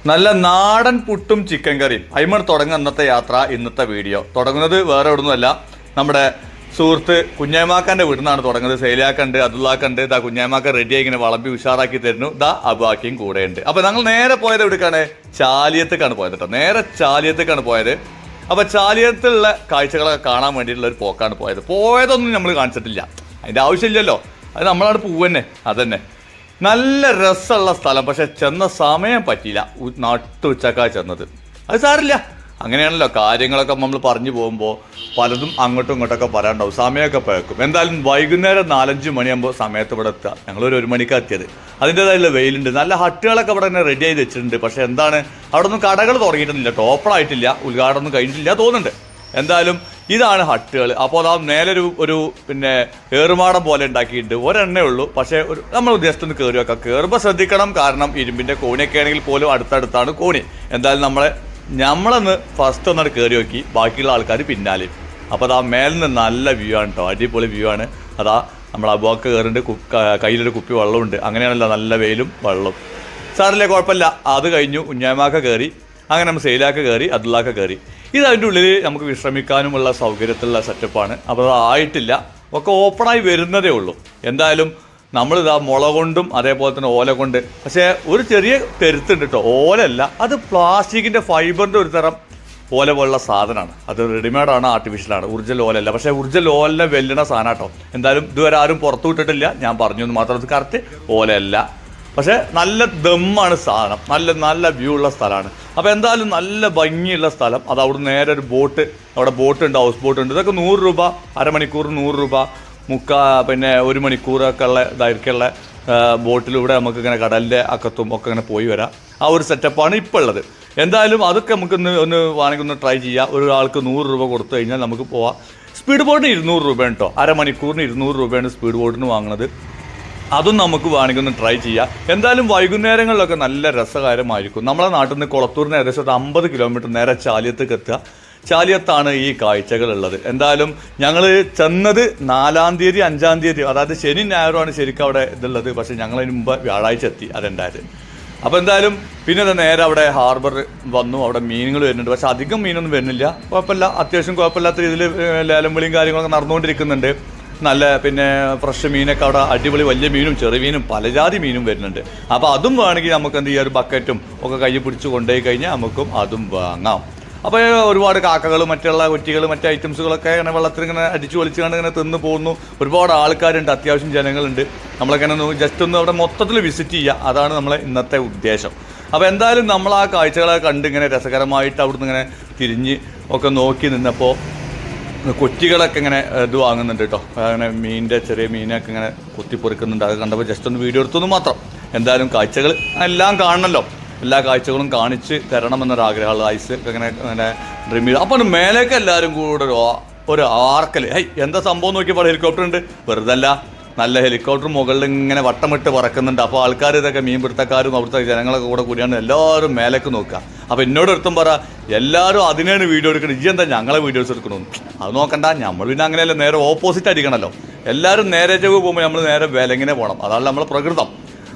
നല്ല നാടൻ പുട്ടും ചിക്കൻ കറിയും അയിമർ തുടങ്ങുന്ന അന്നത്തെ യാത്ര. ഇന്നത്തെ വീഡിയോ തുടങ്ങുന്നത് വേറെ എവിടുന്നുമല്ല, നമ്മുടെ സുഹൃത്ത് കുഞ്ഞാമാക്കാൻ്റെ വീട്ടിൽ നിന്നാണ് തുടങ്ങുന്നത്. സേലിയാക്കുണ്ട്, അതുള്ളാക്കുണ്ട്, ഇതാ കുഞ്ഞാമാക്ക റെഡിയായി ഇങ്ങനെ വളമ്പി ഉഷാറാക്കി തരുന്നു. ഇതാ അബാക്കിയും കൂടെ ഉണ്ട്. അപ്പോൾ ഞങ്ങൾ നേരെ പോയത് എവിടേക്കാണ്? ചാലിയത്തേക്കാണ് പോയത് കേട്ടോ. നേരെ ചാലിയത്തേക്കാണ് പോയത്. അപ്പോൾ ചാലിയത്തുള്ള കാഴ്ചകളൊക്കെ കാണാൻ വേണ്ടിയിട്ടുള്ള ഒരു പോക്കാണ് പോയതൊന്നും നമ്മൾ കാണിച്ചിട്ടില്ല, അതിൻ്റെ ആവശ്യമില്ലല്ലോ. അത് നമ്മളവിടെ പോവന്നെ, അതന്നെ. നല്ല രസമുള്ള സ്ഥലം, പക്ഷെ ചെന്ന സമയം പറ്റിയില്ല. നട്ടുച്ചക്കാണ് ചെന്നത്. അത് സാരില്ല, അങ്ങനെയാണല്ലോ കാര്യങ്ങളൊക്കെ നമ്മൾ പറഞ്ഞു പോകുമ്പോൾ പലതും അങ്ങോട്ടും ഇങ്ങോട്ടൊക്കെ പറയാനുണ്ടാവും, സമയമൊക്കെ പഴക്കും. എന്തായാലും വൈകുന്നേരം 4-5 മണിയാകുമ്പോൾ സമയത്ത് ഇവിടെ എത്തുക. ഞങ്ങളൊരു 1 മണിക്കാണ് എത്തിയത്. അതിൻ്റേതായുള്ള വെയിലുണ്ട്, നല്ല ഹട്ടുകളൊക്കെ ഇവിടെ തന്നെ റെഡി ചെയ്ത് വെച്ചിട്ടുണ്ട്. പക്ഷേ എന്താണ്, അവിടെ ഒന്നും കടകൾ തുടങ്ങിയിട്ടില്ല, ഓപ്പണായിട്ടില്ല, ഉദ്ഘാടനം കഴിഞ്ഞിട്ടില്ല തോന്നുന്നുണ്ട്. എന്തായാലും ഇതാണ് ഹട്ടുകൾ. അപ്പോൾ ആ മേലെ ഒരു പിന്നെ ഏറുമാടം പോലെ ഉണ്ടാക്കിയിട്ടുണ്ട്. ഒരെണ്ണേ ഉള്ളൂ, പക്ഷേ നമ്മൾ ജസ്റ്റ് ഒന്ന് കയറി വെക്കാം. കയറുമ്പോൾ ശ്രദ്ധിക്കണം, കാരണം ഇരുമ്പിൻ്റെ കോണിയൊക്കെ ആണെങ്കിൽ പോലും അടുത്തടുത്താണ് കോണി. എന്തായാലും നമ്മളൊന്ന് ഫസ്റ്റ് ഒന്നോട് കയറി നോക്കി, ബാക്കിയുള്ള ആൾക്കാർ പിന്നാലെ. അപ്പോൾ അതാ മേലിൽ നിന്ന് നല്ല വ്യൂ ആണ് കേട്ടോ, അടിപൊളി വ്യൂ ആണ്. അതാ നമ്മൾ അബുവൊക്കെ കയറിണ്ട്, കയ്യിലൊരു കുപ്പി വെള്ളമുണ്ട്. അങ്ങനെയാണല്ലോ, നല്ല വെയിലും വെള്ളവും. സാറില്ലേ, കുഴപ്പമില്ല. അത് കഴിഞ്ഞു കുഞ്ഞാമാക്ക കയറി, അങ്ങനെ നമ്മൾ സെയിലാക്ക കയറി, അതുള്ളാക്ക കയറി. ഇത് അതിൻ്റെ ഉള്ളിൽ നമുക്ക് വിശ്രമിക്കാനുമുള്ള സൗകര്യത്തിലുള്ള സെറ്റപ്പാണ്. അപ്പോൾ അത് ആയിട്ടില്ല, ഒക്കെ ഓപ്പണായി വരുന്നതേ ഉള്ളൂ. എന്തായാലും നമ്മളിതാ മുള കൊണ്ടും അതേപോലെ തന്നെ ഓല കൊണ്ട്, പക്ഷേ ഒരു ചെറിയ കരുത്തുണ്ട് കേട്ടോ. ഓലല്ല, അത് പ്ലാസ്റ്റിക്കിൻ്റെ ഫൈബറിൻ്റെ ഒരു തരം ഓല പോലുള്ള സാധനമാണ്. അത് റെഡിമെയ്ഡാണ്, ആർട്ടിഫിഷ്യലാണ്, ഒറിജിനൽ ഓലല്ല. പക്ഷേ ഒറിജിനൽ ഓലിനെ വെല്ലണ സാധനം കേട്ടോ. എന്തായാലും ഇതുവരെ ആരും പുറത്തു വിട്ടിട്ടില്ല, ഞാൻ പറഞ്ഞു എന്ന് മാത്രം. അത് കറക്റ്റ് ഓലയല്ല, പക്ഷേ നല്ല ദമ്മാണ് സാധനം. നല്ല വ്യൂ ഉള്ള സ്ഥലമാണ്. അപ്പോൾ എന്തായാലും നല്ല ഭംഗിയുള്ള സ്ഥലം. അത് അവിടെ നേരെ ഒരു ബോട്ട്, അവിടെ ബോട്ടുണ്ട്, ഹൗസ് ബോട്ടുണ്ട്. ഇതൊക്കെ 100 രൂപ, അരമണിക്കൂർ 100 രൂപ, പിന്നെ 1 മണിക്കൂറൊക്കെ ഉള്ള ദൈർഘ്യമുള്ള ബോട്ടിലൂടെ നമുക്ക് ഇങ്ങനെ കടലിൻ്റെ അക്കത്തും ഒക്കെ ഇങ്ങനെ പോയി വരാം. ആ ഒരു സെറ്റപ്പാണ് ഇപ്പോൾ ഉള്ളത്. എന്തായാലും അതൊക്കെ നമുക്കൊന്ന് വേണമെങ്കിൽ ഒന്ന് ട്രൈ ചെയ്യാം. ഒരാൾക്ക് 100 രൂപ കൊടുത്തു കഴിഞ്ഞാൽ നമുക്ക് പോവാം. സ്പീഡ് ബോട്ടിന് 200 രൂപയാണ് കേട്ടോ, അരമണിക്കൂറിന് 200 രൂപയാണ് സ്പീഡ് ബോട്ടിന് വാങ്ങുന്നത്. അതും നമുക്ക് വേണമെങ്കിൽ ഒന്ന് ട്രൈ ചെയ്യാം. എന്തായാലും വൈകുന്നേരങ്ങളിലൊക്കെ നല്ല രസകരമായിരിക്കും. നമ്മളെ നാട്ടിൽ നിന്ന് കുളത്തൂരിന് ഏകദേശം 50 കിലോമീറ്റർ നേരെ ചാലിയത്തേക്ക് എത്തുക. ചാലിയത്താണ് ഈ കാഴ്ചകളുള്ളത്. എന്തായാലും ഞങ്ങൾ ചെന്നത് 4-ാം തീയതി 5-ാം തീയതി, അതായത് ശനി ഞായറുമാണ് ശരിക്കും അവിടെ ഇതുള്ളത്. പക്ഷേ ഞങ്ങളതിന് മുമ്പ് വ്യാഴാഴ്ച എത്തി, അതുണ്ടായത്. അപ്പോൾ എന്തായാലും പിന്നെ നേരെ അവിടെ ഹാർബർ വന്നു. അവിടെ മീനുകൾ വരുന്നുണ്ട്, പക്ഷേ അധികം മീനൊന്നും വരുന്നില്ല. കുഴപ്പമില്ല, അത്യാവശ്യം കുഴപ്പമില്ലാത്ത രീതിയിൽ ലേലം വിളിയും കാര്യങ്ങളൊക്കെ നടന്നുകൊണ്ടിരിക്കുന്നുണ്ട്. നല്ല പിന്നെ ഫ്രഷ് മീനൊക്കെ അവിടെ അടിപൊളി, വലിയ മീനും ചെറിയ മീനും പലജാതി മീനും വരുന്നുണ്ട്. അപ്പോൾ അതും വേണമെങ്കിൽ നമുക്ക് എന്ത് ചെയ്യാം, ഒരു ബക്കറ്റും ഒക്കെ കൈ പിടിച്ച് കൊണ്ടുപോയി കഴിഞ്ഞാൽ നമുക്കും അതും വാങ്ങാം. അപ്പോൾ ഒരുപാട് കാക്കകൾ, മറ്റുള്ള കുറ്റികൾ, മറ്റ് ഐറ്റംസുകളൊക്കെ ഇങ്ങനെ വെള്ളത്തിൽ ഇങ്ങനെ അടിച്ചു പൊളിച്ച് കണ്ട് ഇങ്ങനെ തിന്ന് പോകുന്നു. ഒരുപാട് ആൾക്കാരുണ്ട്, അത്യാവശ്യം ജനങ്ങളുണ്ട്. നമ്മളൊക്കെ ജസ്റ്റ് ഒന്ന് അവിടെ മൊത്തത്തിൽ വിസിറ്റ് ചെയ്യുക, അതാണ് നമ്മളെ ഇന്നത്തെ ഉദ്ദേശം. അപ്പോൾ എന്തായാലും നമ്മൾ ആ കാഴ്ചകളൊക്കെ കണ്ട് ഇങ്ങനെ രസകരമായിട്ട് അവിടുന്ന് ഇങ്ങനെ തിരിഞ്ഞ് ഒക്കെ നോക്കി നിന്നപ്പോൾ കൊറ്റികളൊക്കെ ഇങ്ങനെ ഇത് വാങ്ങുന്നുണ്ട് കേട്ടോ. അങ്ങനെ മീനിൻ്റെ ചെറിയ മീനൊക്കെ ഇങ്ങനെ കുത്തിപ്പൊറിക്കുന്നുണ്ട്. അത് കണ്ടപ്പോൾ ജസ്റ്റ് ഒന്ന് വീഡിയോ എടുത്തു മാത്രം. എന്തായാലും കാഴ്ചകൾ എല്ലാം കാണണമല്ലോ, എല്ലാ കാഴ്ചകളും കാണിച്ച് തരണമെന്നൊരാഗ്രഹമുള്ള ഐസ് ഒക്കെ ഇങ്ങനെ ഡ്രീം ചെയ്തു. അപ്പോൾ മേലേക്ക് എല്ലാവരും കൂടെ ഒരു ആർക്കൽ, എന്താ സംഭവം നോക്കിയപ്പോൾ ഹെലികോപ്റ്റർ ഉണ്ട്. വെറുതെ അല്ല, നല്ല ഹെലികോപ്റ്റർ മുകളിൽ ഇങ്ങനെ വട്ടമിട്ട് പറക്കുന്നുണ്ട്. അപ്പോൾ ആൾക്കാർ ഇതൊക്കെ മീൻ പിടുത്തക്കാരും അവിടുത്തെ ജനങ്ങളൊക്കെ കൂടിയാണ് എല്ലാവരും മേലേക്ക് നോക്കുക. അപ്പോൾ എന്നോട് ഒരുത്തും പറ, എല്ലാവരും അതിനാണ് വീഡിയോ എടുക്കണം, ഇജ്ജ് എന്താ ഞങ്ങളെ വീഡിയോസ് എടുക്കണമെന്ന്. അത് നോക്കണ്ട, നമ്മൾ പിന്നെ അങ്ങനെയല്ല, നേരെ ഓപ്പോസിറ്റ് അടിക്കണമല്ലോ. എല്ലാവരും നേരെ ചെവ് പോകുമ്പോൾ നമ്മൾ നേരെ വിലങ്ങനെ പോകണം, അതാണ് നമ്മളെ പ്രകൃതം.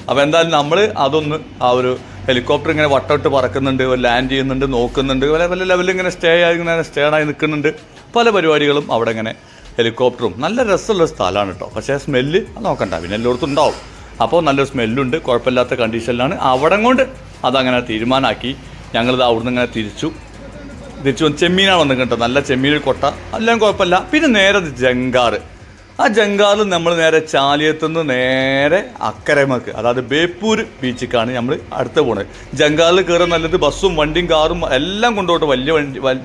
അപ്പോൾ എന്തായാലും നമ്മൾ അതൊന്ന് ആ ഒരു ഹെലികോപ്റ്റർ ഇങ്ങനെ വട്ടമിട്ട് പറക്കുന്നുണ്ട്, ലാൻഡ് ചെയ്യുന്നുണ്ട്, നോക്കുന്നുണ്ട്, പല ലെവലിൽ ഇങ്ങനെ സ്റ്റേ ആയി നിൽക്കുന്നുണ്ട്. പല പരിപാടികളും അവിടെ ഇങ്ങനെ ഹെലികോപ്റ്ററും. നല്ല രസമുള്ള സ്ഥലമാണ് കേട്ടോ. പക്ഷേ സ്മെല്ല് നോക്കണ്ട, പിന്നെ എല്ലായിടത്തും ഉണ്ടാവും. അപ്പോൾ നല്ലൊരു സ്മെല്ലുണ്ട്, കുഴപ്പമില്ലാത്ത കണ്ടീഷനിലാണ്. അവിടെ കൊണ്ട് അതങ്ങനെ തീരുമാനമാക്കി ഞങ്ങളിത് അവിടുന്ന് ഇങ്ങനെ തിരിച്ചു ചെമ്മീനാണ് വന്നത് കേട്ടോ. നല്ല ചെമ്മീൻ കൊട്ട, എല്ലാം കുഴപ്പമില്ല. പിന്നെ നേരെ ജങ്കാറ്. ആ ജങ്കാറിൽ നമ്മൾ നേരെ ചാലിയത്തുനിന്ന് നേരെ അക്കരമക്ക്, അതായത് ബേപ്പൂർ ബീച്ചിലേക്കാണ് നമ്മൾ അടുത്ത് പോകുന്നത്. ജങ്കാറിൽ കയറാൻ നല്ലത് ബസ്സും വണ്ടിയും കാറും എല്ലാം കൊണ്ടുപോയിട്ട് വലിയ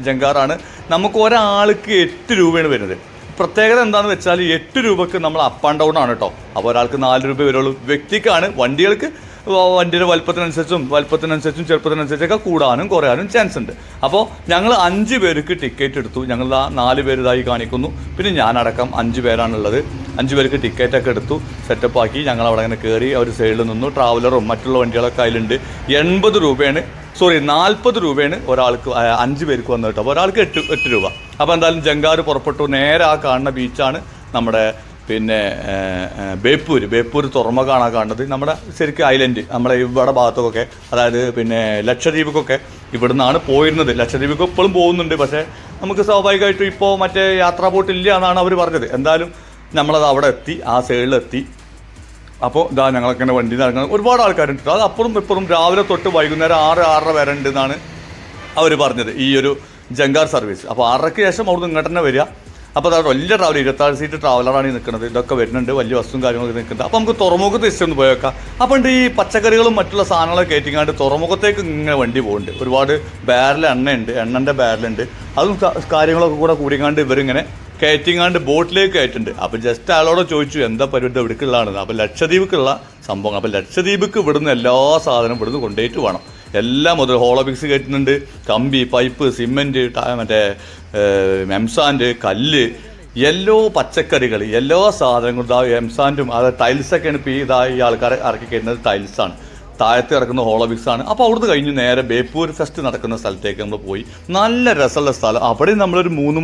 ജങ്കാറാണ്. നമുക്ക് ഒരാൾക്ക് 8 രൂപയാണ് വരുന്നത്. പ്രത്യേകത എന്താണെന്ന് വെച്ചാൽ 8 രൂപക്ക് നമ്മൾ അപ്പ് ആൻഡ് ഡൗൺ ആണ് കേട്ടോ. അപ്പോൾ ഒരാൾക്ക് 4 രൂപ വരുള്ളൂ. വ്യക്തിക്കാണ്, വണ്ടികൾക്ക് വണ്ടിയുടെ വലുപ്പത്തിനനുസരിച്ചും ചെറുപ്പത്തിനനുസരിച്ചൊക്കെ കൂടാനും കുറയാനും ചാൻസ് ഉണ്ട്. അപ്പോൾ ഞങ്ങൾ 5 പേർക്ക് ടിക്കറ്റ് എടുത്തു. ഞങ്ങൾ 4 പേര് ഇതായി കാണിക്കുന്നു, പിന്നെ ഞാനടക്കം 5 പേരാണുള്ളത്. 5 പേർക്ക് ടിക്കറ്റൊക്കെ എടുത്തു, സെറ്റപ്പാക്കി ഞങ്ങൾ അവിടെ അങ്ങനെ കയറി. ഒരു സൈഡിൽ നിന്നു. ട്രാവലറും മറ്റുള്ള വണ്ടികളൊക്കെ അതിലുണ്ട്. 40 രൂപയാണ് ഒരാൾക്ക്, 5 പേർക്ക് വന്നത് കേട്ടോ. അപ്പോൾ ഒരാൾക്ക് 8 രൂപ. അപ്പോൾ എന്തായാലും ജങ്കാറ് പുറപ്പെട്ടു. നേരെ ആ കാണുന്ന ബീച്ചാണ് നമ്മുടെ പിന്നെ ബേപ്പൂർ തുറമുഖ കാണാൻ കാണുന്നത് നമ്മുടെ ശരിക്കും ഐലൻഡ് നമ്മുടെ ഇവിടെ ഭാഗത്തൊക്കെ, അതായത് പിന്നെ ലക്ഷദ്വീപിക്കൊക്കെ ഇവിടെ നിന്നാണ് പോയിരുന്നത്. ലക്ഷദ്വീപിക്ക് ഇപ്പോഴും പോകുന്നുണ്ട്, പക്ഷേ നമുക്ക് സ്വാഭാവികമായിട്ടും ഇപ്പോൾ മറ്റേ യാത്രാ ബോട്ട് ഇല്ല എന്നാണ് അവർ പറഞ്ഞത്. എന്തായാലും നമ്മളത് അവിടെ എത്തി, ആ സൈഡിലെത്തി. അപ്പോൾ ഇതാ ഞങ്ങളൊക്കെ വണ്ടി നടക്കുന്നത് ഒരുപാട് ആൾക്കാരുണ്ട്. അത് അപ്പുറം ഇപ്പുറം രാവിലെ തൊട്ട് വൈകുന്നേരം 6-6:30 വരെ ഉണ്ട് എന്നാണ് അവർ പറഞ്ഞത് ഈ ഒരു ജങ്കാർ സർവീസ്. അപ്പോൾ 6:30 ശേഷം അവിടെ നിന്ന് ഇങ്ങോട്ട് തന്നെ വരിക. അപ്പോൾ അതാണ് വലിയ ട്രാവൽ, 27 സീറ്റ് ട്രാവലറാണ് ഈ നിൽക്കുന്നത്. ഇതൊക്കെ വരുന്നുണ്ട്, വലിയ വസ്തുവും കാര്യങ്ങളൊക്കെ നിൽക്കുന്നത്. അപ്പോൾ നമുക്ക് തുറമുഖത്ത് ജസ്റ്റ് പോയി വെക്കാം. അപ്പോൾ ഉണ്ട് ഈ പച്ചക്കറികളും മറ്റുള്ള സാധനങ്ങളൊക്കെ കയറ്റിങ്ങാണ്ട് തുറമുഖത്തേക്ക് ഇങ്ങനെ വണ്ടി പോകുന്നുണ്ട്. ഒരുപാട് ബാരൽ എണ്ണയുണ്ട്, എണ്ണൻ്റെ ബാരലുണ്ട്. അതും കാര്യങ്ങളൊക്കെ കൂടിക്കാണ്ട് ഇവരിങ്ങനെ കയറ്റിങ്ങാണ്ട് ബോട്ടിലേക്ക് കയറ്റുന്നുണ്ട്. അപ്പോൾ ജസ്റ്റ് അയാളോട് ചോദിച്ചു എന്താ പരിപാടി എവിടേക്കുള്ളതാണെന്ന്. അപ്പോൾ ലക്ഷദ്വീപിക്കുള്ള സംഭവം. അപ്പോൾ ലക്ഷദ്വീപിക്ക് ഇവിടുന്ന് എല്ലാ സാധനവും ഇവിടുന്ന് കൊണ്ടുപോയിട്ട് വേണം. എല്ലാം മുതൽ ഹോളോബിക്സ് കയറ്റുന്നുണ്ട്, കമ്പി, പൈപ്പ്, സിമെൻറ്റ്, മറ്റേ എംസാൻഡ്, കല്ല്, എല്ലാ പച്ചക്കറികൾ, എല്ലാ സാധനങ്ങളും. ഇതാ എംസാൻഡും അത് ടൈൽസൊക്കെയാണ് ഇപ്പോൾ ഈ ആൾക്കാരെ ഇറക്കി കയറ്റുന്നത്. ടൈൽസാണ് താഴത്ത് കിടക്കുന്ന ഹോളോബിക്സാണ്. അപ്പോൾ അവിടുന്ന് കഴിഞ്ഞ് നേരെ ബേപ്പൂർ ഫെസ്റ്റ് നടക്കുന്ന സ്ഥലത്തേക്ക് നമ്മൾ പോയി. നല്ല രസമുള്ള സ്ഥലം. അവിടെ നമ്മളൊരു 2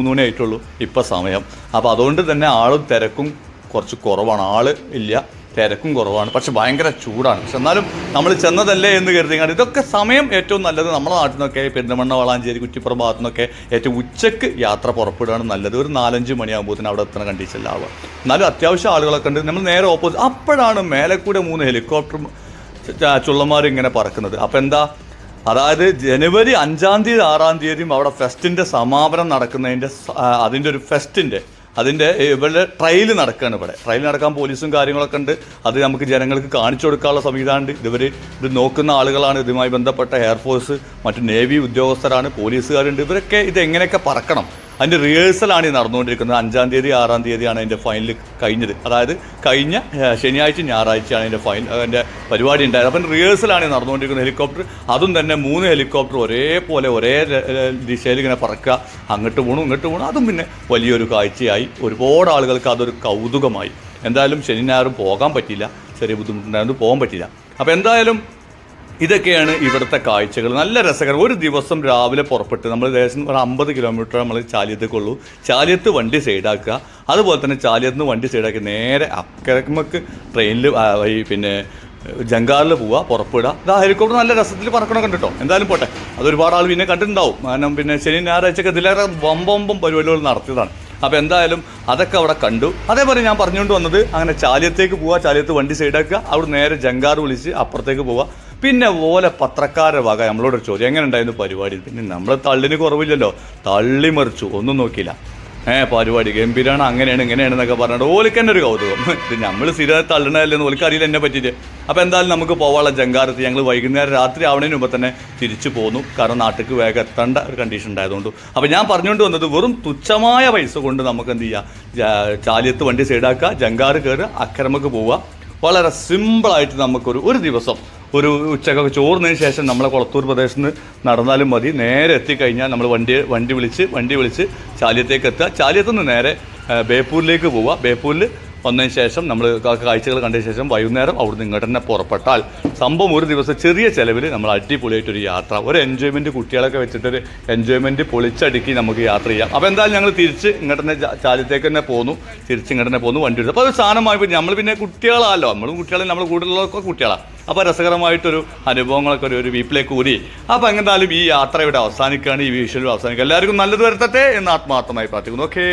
മണി ആയിട്ടുള്ളൂ ഇപ്പോൾ സമയം. അപ്പോൾ അതുകൊണ്ട് തന്നെ ആളും തിരക്കും കുറച്ച് കുറവാണ്. ആൾ ഇല്ല, തിരക്കും കുറവാണ്. പക്ഷെ ഭയങ്കര ചൂടാണ്. പക്ഷെ എന്നാലും നമ്മൾ ചെന്നതല്ലേ എന്ന് കരുതിയാണ്. ഇതൊക്കെ സമയം ഏറ്റവും നല്ലത് നമ്മുടെ നാട്ടിൽ നിന്നൊക്കെ പെരിന്തൽമണ്ണ, വളാഞ്ചേരി, കുറ്റിപ്പുറം ഭാഗത്തു നിന്നൊക്കെ ഏറ്റവും ഉച്ചയ്ക്ക് യാത്ര പുറപ്പെടുകയാണ് നല്ലത്. ഒരു 4-5 മണിയാകുമ്പോഴത്തേന് അവിടെ എത്തുന്ന കണ്ടീഷനിലാവുക. എന്നാലും അത്യാവശ്യം ആളുകളൊക്കെ ഉണ്ട്. നമ്മൾ നേരെ ഓപ്പോസിറ്റ് അപ്പോഴാണ് മേലെ കൂടെ 3 ഹെലികോപ്റ്റർ ചുള്ളന്മാർ ഇങ്ങനെ പറക്കുന്നത്. അപ്പം എന്താ, അതായത് ജനുവരി 5-ാം തീയതി 6-ാം തീയതിയും അവിടെ ഫെസ്റ്റിൻ്റെ സമാപനം നടക്കുന്നതിൻ്റെ അതിൻ്റെ ഒരു ഫെസ്റ്റിൻ്റെ ഇവരുടെ ട്രയൽ നടക്കുകയാണ്. ഇവിടെ ട്രയൽ നടക്കാൻ പോലീസും കാര്യങ്ങളൊക്കെ ഉണ്ട്. അത് നമുക്ക് ജനങ്ങൾക്ക് കാണിച്ചു കൊടുക്കാനുള്ള സംവിധാനമുണ്ട്. ഇത് നോക്കുന്ന ആളുകളാണ്, ഇതുമായി ബന്ധപ്പെട്ട എയർഫോഴ്സ്, മറ്റു നേവി ഉദ്യോഗസ്ഥരാണ്, പോലീസുകാരുണ്ട്. ഇവരൊക്കെ ഇതെങ്ങനെയൊക്കെ പറക്കണം അതിൻ്റെ റിഹേഴ്സലാണ് ഈ നടന്നുകൊണ്ടിരിക്കുന്നത്. 5-ാം തീയതി 6-ാം തീയതിയാണ് അതിൻ്റെ ഫൈനൽ കഴിഞ്ഞത്. അതായത് കഴിഞ്ഞ ശനിയാഴ്ച ഞായറാഴ്ചയാണ് അതിൻ്റെ അതിൻ്റെ പരിപാടി ഉണ്ടായത്. അപ്പം റിഹേഴ്സലാണ് നടന്നുകൊണ്ടിരിക്കുന്നത്. ഹെലികോപ്റ്റർ, അതും തന്നെ 3 ഹെലികോപ്റ്റർ ഒരേപോലെ ഒരേ ദിശയിൽ ഇങ്ങനെ പറക്കുക, അങ്ങോട്ട് പോകണം ഇങ്ങോട്ട് പോകണം. അതും പിന്നെ വലിയൊരു കാഴ്ചയായി. ഒരുപാട് ആളുകൾക്ക് അതൊരു കൗതുകമായി. എന്തായാലും ശനി ഞായറും പോകാൻ പറ്റിയില്ല, ചെറിയ ബുദ്ധിമുട്ടുണ്ടായിരുന്നു, പോകാൻ പറ്റിയില്ല. അപ്പോൾ എന്തായാലും ഇതൊക്കെയാണ് ഇവിടുത്തെ കാഴ്ചകൾ. നല്ല രസകരം. ഒരു ദിവസം രാവിലെ പുറപ്പെട്ട് നമ്മൾ ഏകദേശം ഒരു 50 കിലോമീറ്റർ നമ്മൾ ചാലിയത്തേക്കുള്ളൂ. ചാലിയത്ത് വണ്ടി സൈഡാക്കുക. അതുപോലെ തന്നെ ചാലിയത്ത് നിന്ന് വണ്ടി സൈഡാക്കി നേരെ അക്കരമ്മക്ക് ട്രെയിനിൽ പിന്നെ ജങ്കാറിൽ പോവുക, പുറപ്പെടുക. ഇതാ ഹെലികോപ്റ്റർ നല്ല രസത്തിൽ പറക്കണമൊക്കെ ഉണ്ട് കേട്ടോ. എന്തായാലും പോട്ടെ, അതൊരുപാട് ആൾ പിന്നെ കണ്ടിട്ടുണ്ടാവും. കാരണം പിന്നെ ശനി ഞായറാഴ്ചയൊക്കെ ഇതിലേറെ ബൊമ്പം പരിപാടികൾ നടത്തിയതാണ്. അപ്പോൾ എന്തായാലും അതൊക്കെ അവിടെ കണ്ടു. അതേപോലെ ഞാൻ പറഞ്ഞുകൊണ്ട് വന്നത് അങ്ങനെ ചാലിയത്തേക്ക് പോവുക, ചാലിയത്ത് വണ്ടി സൈഡാക്കുക, അവിടെ നേരെ ജങ്കാർ വിളിച്ച് അപ്പുറത്തേക്ക് പോവുക. പിന്നെ ഓലെ പത്രക്കാരുടെ വക നമ്മളോടൊരു ചോദ്യം, എങ്ങനെ ഉണ്ടായിരുന്നു പരിപാടി? പിന്നെ നമ്മൾ തള്ളിന് കുറവില്ലല്ലോ, തള്ളിമറിച്ചു, ഒന്നും നോക്കിയില്ല. പരിപാടി ഗംഭീരമാണ്, അങ്ങനെയാണ് ഇങ്ങനെയാണെന്നൊക്കെ പറഞ്ഞിട്ട് ഓലിക്ക് തന്നെ ഒരു കൗതുകം. ഇത് നമ്മൾ സ്ഥിരമായി തള്ളണതല്ലെന്ന് ഓലിക്ക് അറിയില്ല എന്നെ പറ്റിയിട്ട്. അപ്പോൾ എന്തായാലും നമുക്ക് പോകാനുള്ള ജങ്കാരത്ത് ഞങ്ങൾ വൈകുന്നേരം രാത്രി ആവണതിന് മുമ്പ് തന്നെ തിരിച്ചു പോന്നു. കാരണം നാട്ടിലേക്ക് വേഗം എത്തേണ്ട ഒരു കണ്ടീഷൻ ഉണ്ടായതുകൊണ്ട്. അപ്പോൾ ഞാൻ പറഞ്ഞുകൊണ്ട് വന്നത് വെറും തുച്ഛമായ പൈസ കൊണ്ട് നമുക്ക് എന്ത് ചെയ്യുക, ചാലിയത്ത് വണ്ടി സൈഡാക്കുക, ജങ്കാറ് കയറുക, അക്കരമക്ക് പോവുക. വളരെ സിമ്പിളായിട്ട് നമുക്കൊരു ദിവസം ഒരു ഉച്ചക്കൊക്കെ ചോറിനതിന് ശേഷം നമ്മളെ കൊളത്തൂർ പ്രദേശത്ത് നിന്ന് നടന്നാലും മതി. നേരെ എത്തിക്കഴിഞ്ഞാൽ നമ്മൾ വണ്ടി വിളിച്ച് ചാലിയത്തേക്ക് എത്തുക. ചാലിയത്ത് നിന്ന് നേരെ ബേപ്പൂരിലേക്ക് പോവുക. ബേപ്പൂരിൽ വന്നതിന് ശേഷം നമ്മൾ കാഴ്ചകൾ കണ്ടതിന് ശേഷം വൈകുന്നേരം അവിടുന്ന് ഇങ്ങോട്ട് തന്നെ പുറപ്പെട്ടാൽ സംഭവം ഒരു ദിവസം ചെറിയ ചിലവിൽ നമ്മൾ അടിപൊളിയായിട്ടൊരു യാത്ര, ഒരു എൻജോയ്മെൻറ്റ്, കുട്ടികളൊക്കെ വെച്ചിട്ടൊരു എൻജോയ്മെൻറ്റ് പൊളിച്ചടുക്കി നമുക്ക് യാത്ര ചെയ്യാം. അപ്പോൾ എന്തായാലും ഞങ്ങൾ തിരിച്ച് ഇങ്ങോട്ട് തന്നെ ചാലിയത്തേക്ക് തന്നെ പോന്നു, തിരിച്ച് ഇങ്ങോട്ട് തന്നെ പോന്നു, വണ്ടി എടുത്തു. അപ്പോൾ അത് സാധനമായി നമ്മൾ പിന്നെ കുട്ടികളാണല്ലോ, നമ്മളും കുട്ടികളെ നമ്മൾ കൂടുതലുള്ളതൊക്കെ കുട്ടികളാണ്. അപ്പോൾ രസകരമായിട്ടൊരു അനുഭവങ്ങളൊക്കെ ഒരു വീട്ടിലേക്ക് ഊരി. അപ്പോൾ എന്തായാലും ഈ യാത്ര ഇവിടെ അവസാനിക്കുകയാണ്, ഈ വിഷ്വലും അവസാനിക്കുക. എല്ലാവർക്കും നല്ലത് വരുത്തട്ടെ എന്ന് ആത്മാർത്ഥമായി പ്രാർത്ഥിക്കുന്നു. ഓക്കേ.